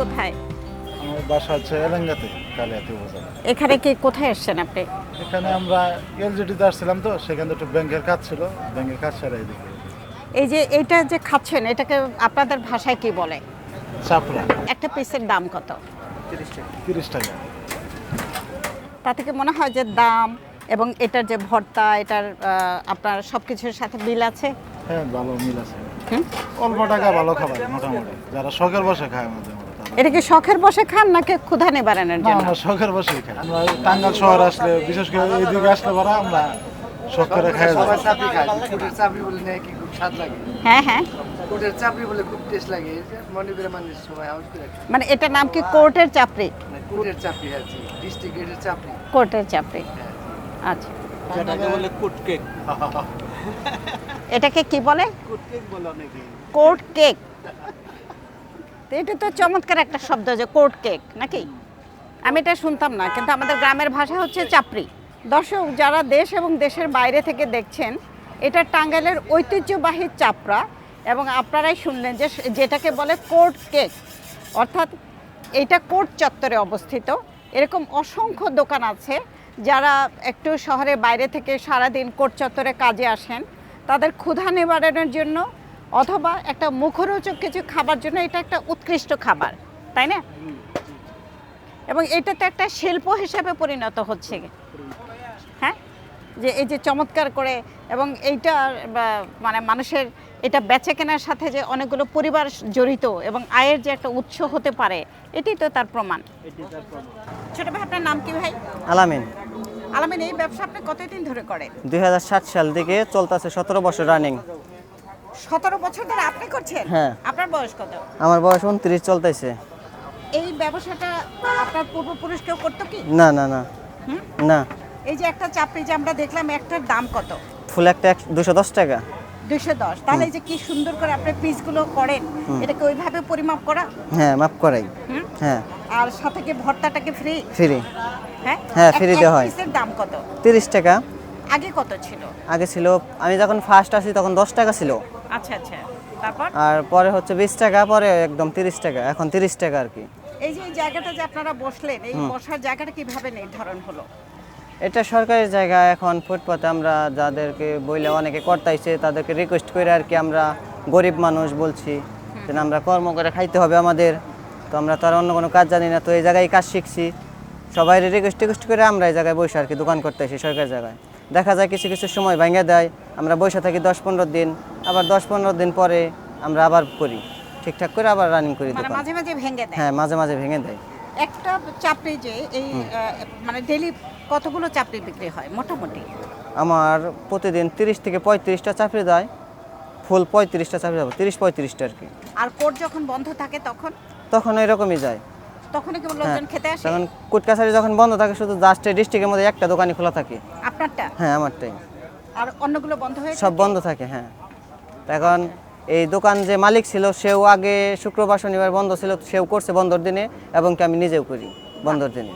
কোথায়? আমার বাসা হচ্ছে এলেঙ্গাতে, কালিয়াতি উপজেলা। এখানে কি কোথায় এসেছেন আপনি? এখানে আমরা এলজিডিতে আসছিলাম, তো সেখানে একটু ব্যাংকের কাজ ছিল, ব্যাংকের কাজ সেরে এদিকে। এই যে এটা যে খাচ্ছেন, এটাকে আপনাদের ভাষায় কি বলে? চাপড়া। একটা পিসের দাম কত? 30 টাকা। তা থেকে মনে হয় যে দাম এবং এটার যে ভর্তা, এটার আপনার সব কিছুর সাথে বিল আছে। হ্যাঁ, ভালো মিল আছে। হুম? অল্প টাকা ভালো খাবার মোটামুটি, যারা শখের বসে খায় আমাদের মতো তারা। এটা কি শখের বসে খান নাকি ক্ষুধা নিবারণের না, জন্য? আমরা শখের বসেই খাই। আমরা টাঙ্গাইল শহর আসলে, বিশেষ করে এইদিকে আসলে পরে আমরা শখ করে খাই। সবাই চাপড়ি খায়, কুটের চাপড়ি বলে নেয় কি খুব স্বাদ লাগে। হ্যাঁ হ্যাঁ, কুটের চাপড়ি বলে খুব টেস্ট লাগে, এই যে মনে করে মানুষ সবাই হাউস করে খায়। মানে এটার নাম কি কোর্টের চাপড়ি? কুটের চাপড়ি আছে, ডিস্ট্রিক্ট গেটের চাপড়ি। কোর্টের চাপড়ি, আচ্ছা। যেটাকে বলে কুট কেক। এটাকে কি বলে? কুট কেক বলে অনেকে। Court cake. তো এটা তো চমৎকার একটা শব্দ, যে কোর্ট কেক নাকি? আমি এটা শুনতাম না, কিন্তু আমাদের গ্রামের ভাষা হচ্ছে চাপড়ি। দর্শক যারা দেশ এবং দেশের বাইরে থেকে দেখছেন, এটা টাঙ্গাইলের ঐতিহ্যবাহী চাপড়া, এবং আপনারাই শুনলেন যে যেটাকে বলে কোর্ট কেক, অর্থাৎ এইটা কোর্ট চত্বরে অবস্থিত। এরকম অসংখ্য দোকান আছে, যারা একটু শহরের বাইরে থেকে সারাদিন কোর্ট চত্বরে কাজে আসেন, তাদের ক্ষুধা নিবারণের জন্য অথবা একটা মুখরোচক কিছু খাবার জন্য এটা একটা উৎকৃষ্ট খাবার, তাই না? এবং এটা তো একটা শিল্প হিসেবে পরিণত হচ্ছে, হ্যাঁ, যে এই যে চমৎকার করে, এবং এইটা মানে মানুষের এটা বেচে কেনার সাথে যে অনেকগুলো পরিবার জড়িত এবং আয়ের যে একটা উৎস হতে পারে, এটাই তো তার প্রমাণ। ছোট ভাই, আপনার নাম কি ভাই? আলামিন। আলামিন, এই ব্যবসা আপনি কতদিন ধরে করেন? 2007 সাল থেকে চলতেছে, 17 বছর রানিং। 17 বছর ধরে আপনি করছেন? হ্যাঁ। আপনার বয়স কত? আমার বয়স 29 চলতেছে। এই ব্যবসাটা আপনার পূর্বপুরুষ কেউ করতো কি? না না না হুম? না। এই যে একটা চাপড়ি যে আমরা দেখলাম, একটার দাম কত? ফুল একটা 210 টাকা। 210। তাহলে এই যে কি সুন্দর করে আপনি পিসগুলো করেন, এটাকে ওইভাবে পরিমাপ করা? হ্যাঁ, মাপ করাই। হুম? হ্যাঁ, আর সাথে কি ভর্তাটাকে ফ্রি? ফ্রি। হ্যাঁ হ্যাঁ, free এক দেওয়া হয়। পিসের দাম কত? 30 টাকা। আগে কত ছিল? আগে ছিল, আমি যখন ফার্স্ট আসি তখন 10 টাকা ছিল, আচ্ছা আচ্ছা, তারপর? আর পরে হচ্ছে 20 টাকা, পরে একদম 30 টাকা, এখন 30 টাকা আর কি। এই যে এই জায়গাটা যে আপনারা বসলেন, এই বসার জায়গাটা কিভাবে নির্ধারণ হলো? এটা সরকারি জায়গা, এখন ফুটপাতে আমরা যাদেরকে বইলে অনেকে করতাইছে, তাদেরকে রিকোয়েস্ট করে আর কি, আমরা গরিব মানুষ বলছি যে না, আমরা কর্ম করে খাইতে হবে আমাদের, তো আমরা তো আর অন্য কোনো কাজ জানি না, তো এই জায়গায় কাজ শিখছি, সবাই রিকোয়েস্ট করে আমরা এই জায়গায় বসে আর কি দোকান করতেছি সরকারি জায়গায়। দেখা যায় কিছু কিছু সময় ভেঙে দেয়, আমরা বসে থাকি 10-15 দিন, আবার 10-15 দিন পরে আমরা আবার করি, ঠিকঠাক করে আবার রানিং করি মানে দোকান। মাঝে মাঝে ভেঙে দেয়? হ্যাঁ, মাঝে মাঝে ভেঙে দেয়। একটা চাপড়ি যে এই মানে ডেইলি কতগুলো চাপড়ি বিক্রি হয় মোটামুটি? আমার প্রতিদিন 30 থেকে 35টা চাকরি দেয়, ফুল 35টা চাকরি যাবে, 30-35টা আর কি। আর কোর্ট যখন বন্ধ থাকে তখন? তখন এরকমই যায়। তখনই কি হ্যাঁ, লোকজন খেতে আসে? তখন কুটকাছারি যখন বন্ধ থাকে, শুধু জাস্ট ডিস্ট্রিক্টের মধ্যে একটা দোকানই খোলা থাকে। আপনারটা? হ্যাঁ, আমারটাই। আর অন্যগুলো বন্ধ হয়ে সব থাকে? বন্ধ থাকে, হ্যাঁ। তো এখন এই দোকান যে মালিক ছিল, সেও আগে শুক্রবার শনিবার বন্ধ ছিল, সেও করছে বন্ধর দিনে, এবং কি আমি নিজেও করি বন্ধর দিনে।